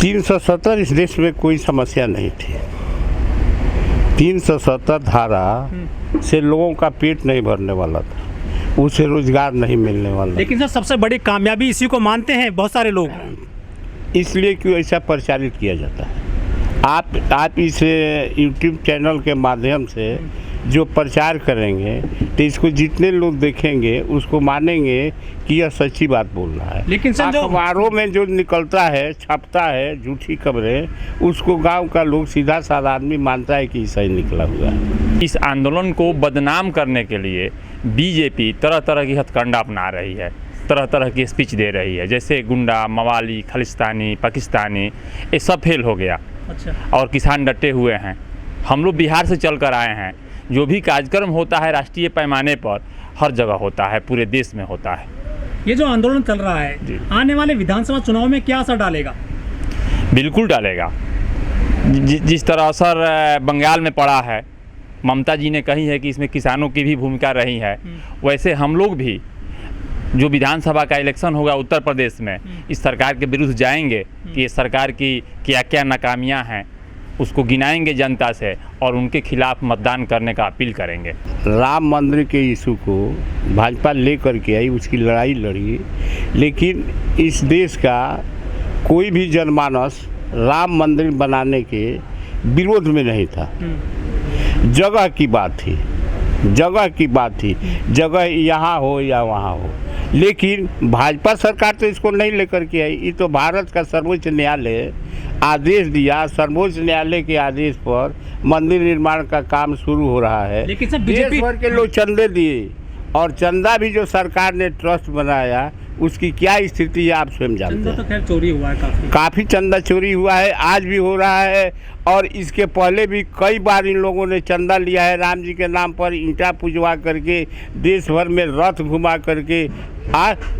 370 इस देश में कोई समस्या नहीं थी। 370 धारा से लोगों का पेट नहीं भरने वाला था, उसे रोजगार नहीं मिलने वाला। लेकिन सर सबसे बड़ी कामयाबी इसी को मानते हैं बहुत सारे लोग, इसलिए क्यों ऐसा प्रचारित किया जाता है। आप इस यूट्यूब चैनल के माध्यम से जो प्रचार करेंगे तो इसको जितने लोग देखेंगे उसको मानेंगे कि यह सच्ची बात बोल रहा है। लेकिन सर अखबारों में जो निकलता है, छपता है झूठी खबरें, उसको गांव का लोग सीधा साधा आदमी मानता है कि सही निकला हुआ है। इस आंदोलन को बदनाम करने के लिए बीजेपी तरह तरह की हथकंडा अपना रही है, तरह तरह की स्पीच दे रही है, जैसे गुंडा, मवाली, खालिस्तानी, पाकिस्तानी, ये सब फेल हो गया। अच्छा। और किसान डटे हुए हैं। हम लोग बिहार से चल कर आए हैं। जो भी कार्यक्रम होता है राष्ट्रीय पैमाने पर हर जगह होता है, पूरे देश में होता है। ये जो आंदोलन चल रहा है आने वाले विधानसभा चुनाव में क्या असर डालेगा? बिल्कुल डालेगा। जिस तरह असर बंगाल में पड़ा है, ममता जी ने कही है कि इसमें किसानों की भी भूमिका रही है, वैसे हम लोग भी जो विधानसभा का इलेक्शन होगा उत्तर प्रदेश में, इस सरकार के विरुद्ध जाएंगे कि ये सरकार की क्या क्या नाकामियां हैं, उसको गिनाएंगे जनता से और उनके खिलाफ मतदान करने का अपील करेंगे। राम मंदिर के इशू को भाजपा लेकर के आई, उसकी लड़ाई लड़ी, लेकिन इस देश का कोई भी जनमानस राम मंदिर बनाने के विरोध में नहीं था। जगह की बात थी, जगह यहाँ हो या वहाँ हो, लेकिन भाजपा सरकार तो इसको नहीं लेकर के आई। ये तो भारत का सर्वोच्च न्यायालय आदेश दिया, सर्वोच्च न्यायालय के आदेश पर मंदिर निर्माण का काम शुरू हो रहा है। लेकिन सर देश भर के लोग चंदे दिए और चंदा भी जो सरकार ने ट्रस्ट बनाया उसकी क्या स्थिति है आप स्वयं जानते हैं। चंदा तो खैर चोरी हुआ है, काफ़ी चंदा चोरी हुआ है, आज भी हो रहा है और इसके पहले भी कई बार इन लोगों ने चंदा लिया है। राम जी के नाम पर ईंटा पुजवा करके, देश भर में रथ घुमा करके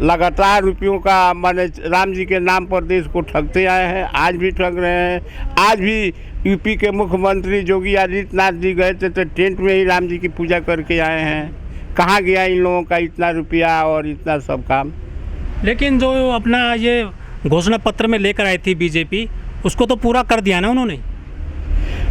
लगातार रुपयों का माने राम जी के नाम पर देश को ठगते आए हैं, आज भी ठग रहे हैं। आज भी यूपी के मुख्यमंत्री योगी आदित्यनाथ जी गए थे तो टेंट में ही राम जी की पूजा करके आए हैं। कहाँ गया इन लोगों का इतना रुपया और इतना सब काम? लेकिन जो अपना ये घोषणा पत्र में लेकर आई थी बीजेपी, उसको तो पूरा कर दिया ना उन्होंने।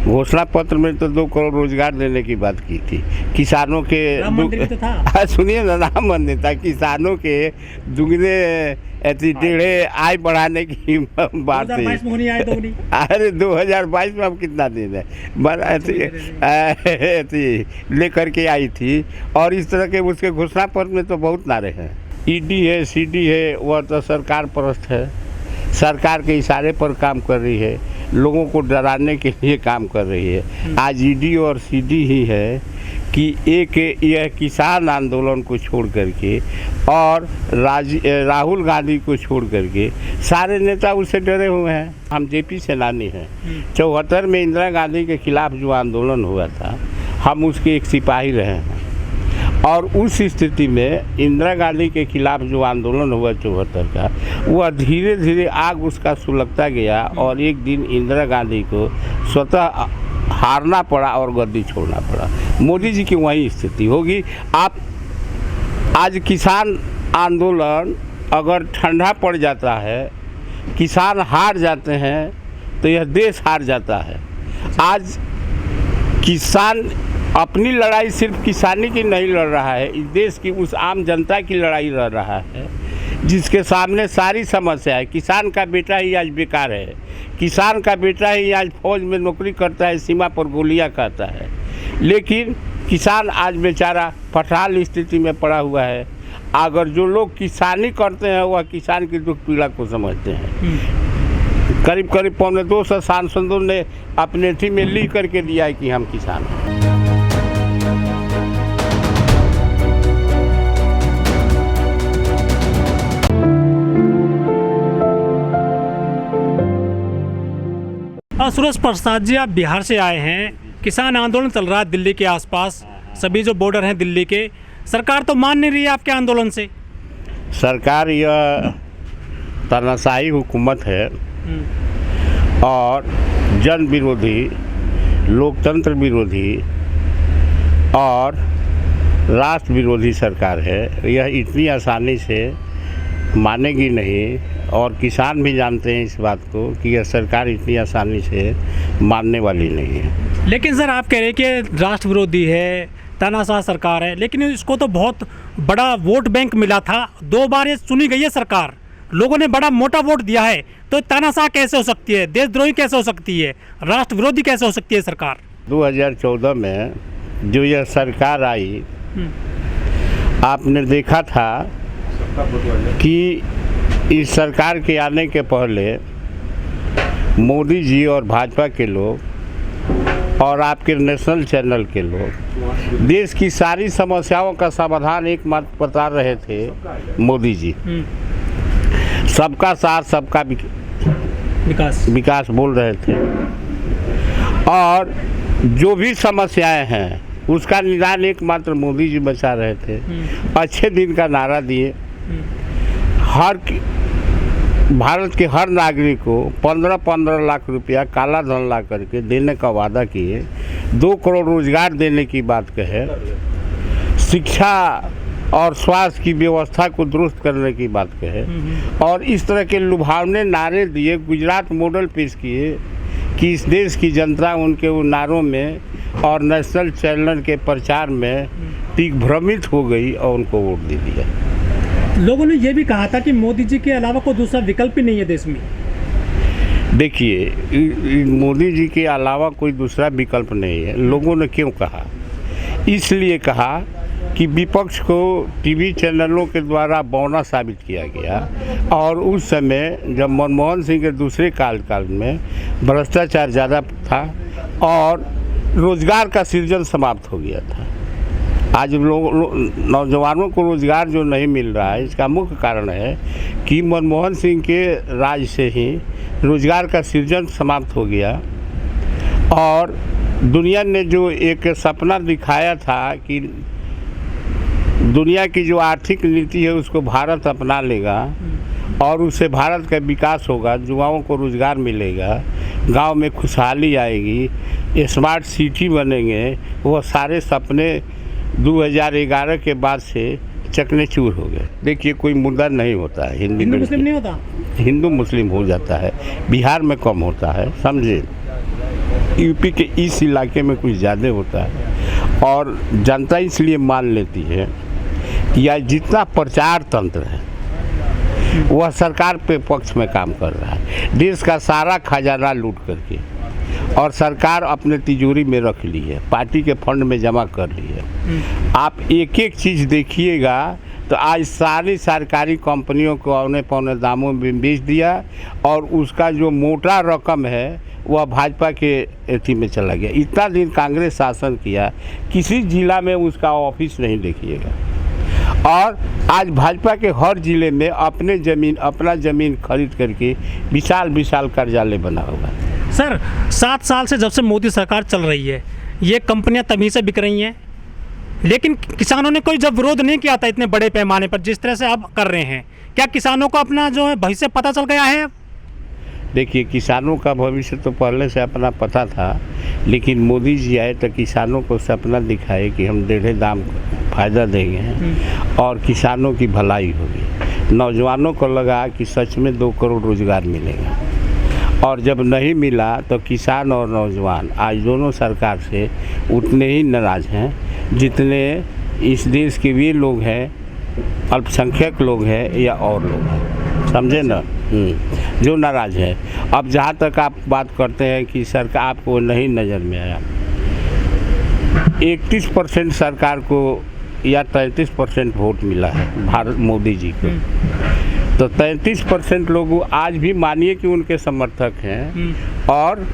घोषणा पत्र में तो 2 करोड़ रोजगार देने की बात की थी। किसानों के राम मंदिर तो था। सुनिए ना, राम मंदिर था। किसानों के दुगने टेढ़े आय बढ़ाने की बात थी। 2022 में होनी आय दोगुनी। अरे 2022 में अब कितना दिन है, लेकर के आई थी। और इस तरह के उसके घोषणा पत्र में तो बहुत नारे हैं। ईडी है, सीडी है, वह तो सरकार परस्त है, सरकार के इशारे पर काम कर रही है, लोगों को डराने के लिए काम कर रही है। आज ईडी और सीडी ही है कि यह किसान आंदोलन को छोड़ करके और राहुल गांधी को छोड़ करके सारे नेता उससे डरे हुए हैं। हम जेपी सेनानी हैं। 74 में इंदिरा गांधी के खिलाफ जो आंदोलन हुआ था, हम उसके एक सिपाही रहे हैं और उस स्थिति में इंदिरा गांधी के खिलाफ जो आंदोलन हुआ 74 का, वह धीरे धीरे आग उसका सुलगता गया और एक दिन इंदिरा गांधी को स्वतः हारना पड़ा और गद्दी छोड़ना पड़ा। मोदी जी की वही स्थिति होगी। आप आज किसान आंदोलन अगर ठंडा पड़ जाता है, किसान हार जाते हैं तो यह देश हार जाता है। आज किसान अपनी लड़ाई सिर्फ किसानी की नहीं लड़ रहा है, इस देश की उस आम जनता की लड़ाई लड़ रहा है जिसके सामने सारी समस्या है। किसान का बेटा ही आज बेकार है, किसान का बेटा ही आज फौज में नौकरी करता है, सीमा पर गोलियां खाता है, लेकिन किसान आज बेचारा पठाल स्थिति में पड़ा हुआ है। अगर जो लोग किसानी करते हैं वह किसान की दुख पीड़ा को समझते हैं। करीब 250 सांसदों ने अपने थी में लिख करके दिया है कि हम किसान हैं। सुरेश प्रसाद जी, आप बिहार से आए हैं। किसान आंदोलन चल रहा है दिल्ली के आसपास, सभी जो बॉर्डर हैं दिल्ली के, सरकार तो मान नहीं रही है आपके आंदोलन से। सरकार यह तानाशाही हुकूमत है और जन विरोधी, लोकतंत्र विरोधी और राष्ट्र विरोधी सरकार है। यह इतनी आसानी से मानेगी नहीं, और किसान भी जानते हैं इस बात को कि यह सरकार इतनी आसानी से मानने वाली नहीं है। लेकिन सर आप कह रहे हैं कि राष्ट्र विरोधी है, तानाशाह सरकार है, लेकिन इसको तो बहुत बड़ा वोट बैंक मिला था, 2 बार ये चुनी गई है सरकार, लोगों ने बड़ा मोटा वोट दिया है, तो तानाशाह कैसे हो सकती है, देशद्रोही कैसे हो सकती है, राष्ट्र विरोधी कैसे हो सकती है सरकार? 2014 में जो यह सरकार आई, आपने देखा था कि इस सरकार के आने के पहले मोदी जी और भाजपा के लोग और आपके नेशनल चैनल के लोग देश की सारी समस्याओं का समाधान एकमात्र बता रहे थे, मोदी जी। सबका साथ सबका विकास बोल रहे थे, और जो भी समस्याएं हैं उसका निदान एकमात्र मोदी जी बचा रहे थे। अच्छे दिन का नारा दिए, भारत के हर नागरिक को 15-15 लाख रुपया काला धन ला करके देने का वादा किए, 2 करोड़ रोजगार देने की बात कहे, शिक्षा और स्वास्थ्य की व्यवस्था को दुरुस्त करने की बात कहे, और इस तरह के लुभावने नारे दिए, गुजरात मॉडल पेश किए कि इस देश की जनता उनके उन नारों में और नेशनल चैनल के प्रचार में दिग्भ्रमित हो गई और उनको वोट दे दिया। लोगों ने यह भी कहा था कि मोदी जी के अलावा कोई दूसरा विकल्प ही नहीं है देश में। देखिए, मोदी जी के अलावा कोई दूसरा विकल्प नहीं है। लोगों ने क्यों कहा? इसलिए कहा कि विपक्ष को टीवी चैनलों के द्वारा बौना साबित किया गया, और उस समय जब मनमोहन सिंह के दूसरे कार्यकाल में भ्रष्टाचार ज़्यादा था और रोजगार का सृजन समाप्त हो गया था। आज नौजवानों को रोजगार जो नहीं मिल रहा है, इसका मुख्य कारण है कि मनमोहन सिंह के राज से ही रोजगार का सृजन समाप्त हो गया, और दुनिया ने जो एक सपना दिखाया था कि दुनिया की जो आर्थिक नीति है उसको भारत अपना लेगा और उससे भारत का विकास होगा, युवाओं को रोजगार मिलेगा, गांव में खुशहाली आएगी, स्मार्ट सिटी बनेंगे, वो सारे सपने 2011 के बाद से चकनाचूर हो गए। देखिए, कोई मुद्दा नहीं होता है हिंदू मुस्लिम नहीं होता, हिंदू मुस्लिम हो जाता है, बिहार में कम होता है, समझे, यूपी के इस इलाके में कुछ ज़्यादा होता है, और जनता इसलिए मान लेती है कि यह जितना प्रचार तंत्र है वह सरकार पे पक्ष में काम कर रहा है। देश का सारा खजाना लूट करके और सरकार अपने तिजोरी में रख ली है, पार्टी के फंड में जमा कर ली है। आप एक एक चीज़ देखिएगा तो आज सारी सरकारी कंपनियों को औने पौने दामों में बेच दिया, और उसका जो मोटा रकम है वह भाजपा के एथी में चला गया। इतना दिन कांग्रेस शासन किया, किसी जिला में उसका ऑफिस नहीं देखिएगा, और आज भाजपा के हर जिले में अपना ज़मीन खरीद करके विशाल विशाल कार्यालय बना हुआ है। सर, 7 साल से जब से मोदी सरकार चल रही है, ये कंपनियां तभी से बिक रही हैं, लेकिन किसानों ने कोई जब विरोध नहीं किया था इतने बड़े पैमाने पर जिस तरह से अब कर रहे हैं। क्या किसानों को अपना जो है भविष्य पता चल गया है? देखिए, किसानों का भविष्य तो पहले से अपना पता था, लेकिन मोदी जी आए तो किसानों को सपना दिखाए कि हम 1.5 दाम फ़ायदा देंगे और किसानों की भलाई होगी। नौजवानों को लगा कि सच में 2 करोड़ रोजगार मिलेगा, और जब नहीं मिला तो किसान और नौजवान आज दोनों सरकार से उतने ही नाराज़ हैं जितने इस देश के वे लोग हैं, अल्पसंख्यक लोग हैं या और लोग हैं, समझे ना, जो नाराज़ है। अब जहाँ तक आप बात करते हैं कि सरकार आपको नहीं नज़र में आया, 31% सरकार को या 33% वोट मिला है भारत मोदी जी को, तो 33% लोग आज भी मानिए कि उनके समर्थक हैं, और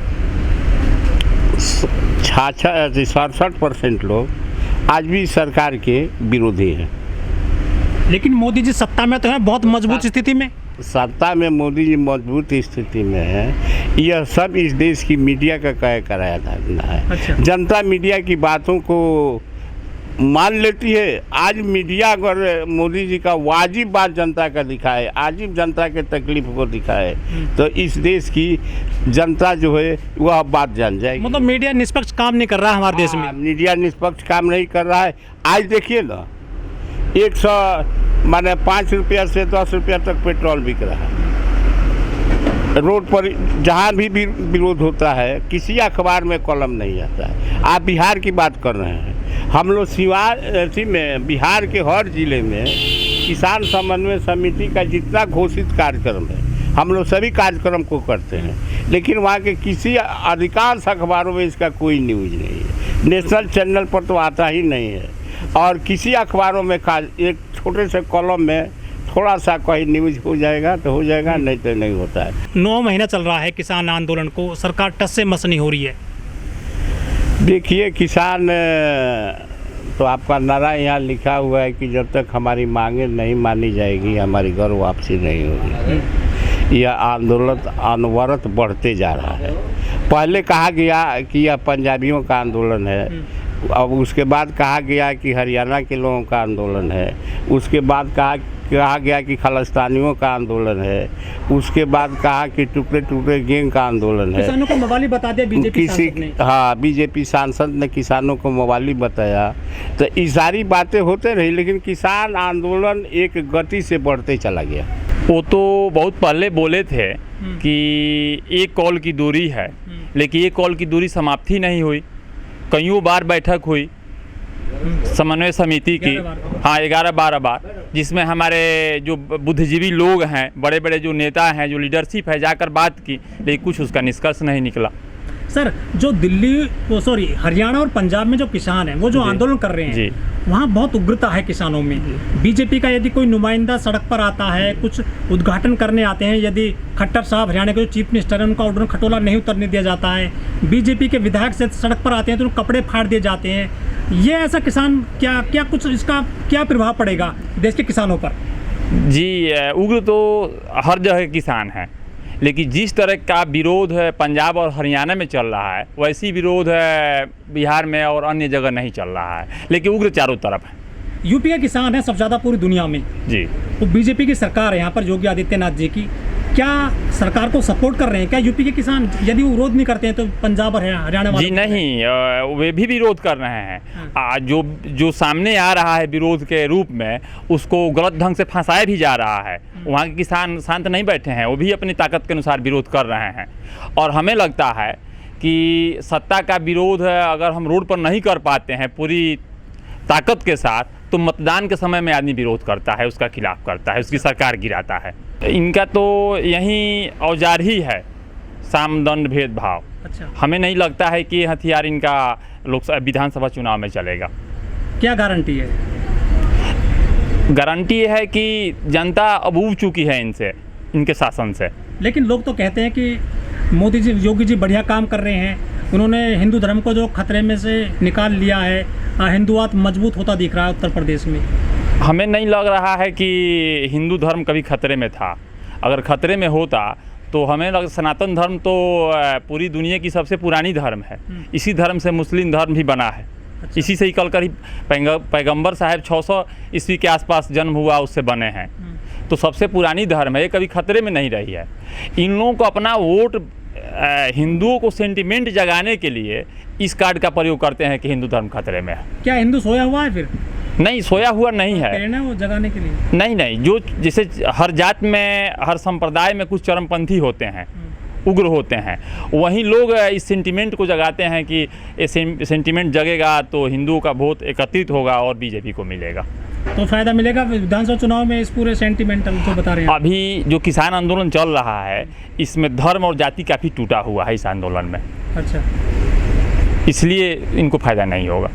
67% लोग आज भी सरकार के विरोधी हैं। लेकिन मोदी जी सत्ता में तो है, बहुत मजबूत स्थिति में। सत्ता में मोदी जी मजबूत स्थिति में है, यह सब इस देश की मीडिया का कराया था है। अच्छा। जनता मीडिया की बातों को मान लेती है। आज मीडिया अगर मोदी जी का वाजिब बात जनता का दिखाए, आजिब जनता के तकलीफ को दिखाए, तो इस देश की जनता जो है वह बात जान जाएगी। मतलब मीडिया निष्पक्ष काम नहीं कर रहा है हमारे देश में। मीडिया निष्पक्ष काम नहीं कर रहा है। आज देखिए ना, माने 5 रुपया से 10 रुपया तक पेट्रोल बिक रहा है। रोड पर जहाँ भी विरोध होता है किसी अखबार में कॉलम नहीं आता है। आप बिहार की बात कर रहे हैं, हम लोग सिवासी में बिहार के हर जिले में किसान समन्वय समिति का जितना घोषित कार्यक्रम है हम लोग सभी कार्यक्रम को करते हैं, लेकिन वहाँ के किसी अधिकांश अखबारों में इसका कोई न्यूज़ नहीं है। नेशनल चैनल पर तो आता ही नहीं है, और किसी अखबारों में एक छोटे से कॉलम में थोड़ा सा कोई न्यूज़ हो जाएगा तो हो जाएगा, नहीं तो नहीं होता है। 9 महीना चल रहा है किसान आंदोलन को, सरकार टस से मस नहीं हो रही है। देखिए, किसान तो आपका नारा यहाँ लिखा हुआ है कि जब तक हमारी मांगें नहीं मानी जाएगी हमारी घर वापसी नहीं होगी। यह आंदोलन अनवरत बढ़ते जा रहा है। पहले कहा गया कि यह पंजाबियों का आंदोलन है, अब उसके बाद कहा गया कि हरियाणा के लोगों का आंदोलन है, उसके बाद कहा गया कि खालिस्तानियों का आंदोलन है, उसके बाद कहा कि टुकड़े टुकड़े गैंग का आंदोलन है। किसानों को मवाली बता दिया बीजेपी सांसद ने। हाँ, बीजेपी सांसद ने किसानों को मवाली बताया। तो ये सारी बातें होते रही, लेकिन किसान आंदोलन एक गति से बढ़ते चला गया। वो तो बहुत पहले बोले थे कि 1 कॉल की दूरी है, लेकिन 1 कॉल की दूरी समाप्त ही नहीं हुई। कईयों बार बैठक हुई समन्वय समिति की, हाँ 11-12 बार, जिसमें हमारे जो बुद्धिजीवी लोग हैं, बड़े बड़े जो नेता हैं, जो लीडरशिप है, जाकर बात की, लेकिन कुछ उसका निष्कर्ष नहीं निकला। सर, जो हरियाणा और पंजाब में जो किसान हैं वो जो आंदोलन कर रहे हैं, वहाँ बहुत उग्रता है किसानों में। बीजेपी का यदि कोई नुमाइंदा सड़क पर आता है, कुछ उद्घाटन करने आते हैं, यदि खट्टर साहब हरियाणा के जो चीफ मिनिस्टर हैं उनका ऑर्डर खटोला नहीं उतरने दिया जाता है, बीजेपी के विधायक से सड़क पर आते हैं तो कपड़े फाड़ दिए जाते हैं, ये ऐसा किसान क्या कुछ इसका क्या प्रभाव पड़ेगा देश के किसानों पर? जी, उग्र तो हर जगह किसान है, लेकिन जिस तरह का विरोध है पंजाब और हरियाणा में चल रहा है, वैसी विरोध है बिहार में और अन्य जगह नहीं चल रहा है, लेकिन उग्र चारों तरफ है। यूपी का किसान है सबसे ज़्यादा पूरी दुनिया में जी। तो बीजेपी की सरकार है यहाँ पर, योगी आदित्यनाथ जी की, क्या सरकार को सपोर्ट कर रहे हैं क्या यूपी के किसान? यदि वो विरोध नहीं करते हैं तो पंजाब और हरियाणा जी नहीं, वे भी विरोध कर रहे हैं। जो सामने आ रहा है विरोध के रूप में, उसको गलत ढंग से फंसाया भी जा रहा है। वहाँ के किसान शांत नहीं बैठे हैं, वो भी अपनी ताकत के अनुसार विरोध कर रहे हैं। और हमें लगता है कि सत्ता का विरोध अगर हम रोड पर नहीं कर पाते हैं पूरी ताकत के साथ, तो मतदान के समय में आदमी विरोध करता है, उसका खिलाफ करता है, उसकी सरकार गिराता है। इनका तो यही औजार ही है, साम दंड भेदभाव। अच्छा। हमें नहीं लगता है कि हथियार इनका लोकसभा विधानसभा चुनाव में चलेगा। क्या गारंटी है? गारंटी है कि जनता अब ऊब चुकी है इनसे, इनके शासन से। लेकिन लोग तो कहते हैं कि मोदी जी, योगी जी बढ़िया काम कर रहे हैं, उन्होंने हिंदू धर्म को जो खतरे में से निकाल लिया है, हिंदुवाद मजबूत होता दिख रहा है उत्तर प्रदेश में। हमें नहीं लग रहा है कि हिंदू धर्म कभी खतरे में था। अगर खतरे में होता तो हमें लग, सनातन धर्म तो पूरी दुनिया की सबसे पुरानी धर्म है। इसी धर्म से मुस्लिम धर्म भी बना है। अच्छा। इसी से ही कल ही पैगंबर साहब 600 ईस्वी के आसपास जन्म हुआ, उससे बने हैं। तो सबसे पुरानी धर्म है, ये कभी खतरे में नहीं रही है। इन लोगों को अपना वोट हिंदुओं को सेंटिमेंट जगाने के लिए इस कार्ड का प्रयोग करते हैं कि हिंदू धर्म खतरे में है। क्या हिंदू सोया हुआ है फिर? नहीं, सोया हुआ नहीं है। वो जगाने के लिए नहीं, जो जैसे हर जात में, हर संप्रदाय में कुछ चरमपंथी होते हैं, उग्र होते हैं, वहीं लोग इस सेंटिमेंट को जगाते हैं कि ये सेंटिमेंट जगेगा तो हिंदुओं का वोट एकत्रित होगा और बीजेपी को मिलेगा। तो फायदा मिलेगा विधानसभा चुनाव में इस पूरे सेंटिमेंटल जो बता रहे हैं? अभी जो किसान आंदोलन चल रहा है, इसमें धर्म और जाति काफ़ी टूटा हुआ है इस आंदोलन में। अच्छा, इसलिए इनको फायदा नहीं होगा।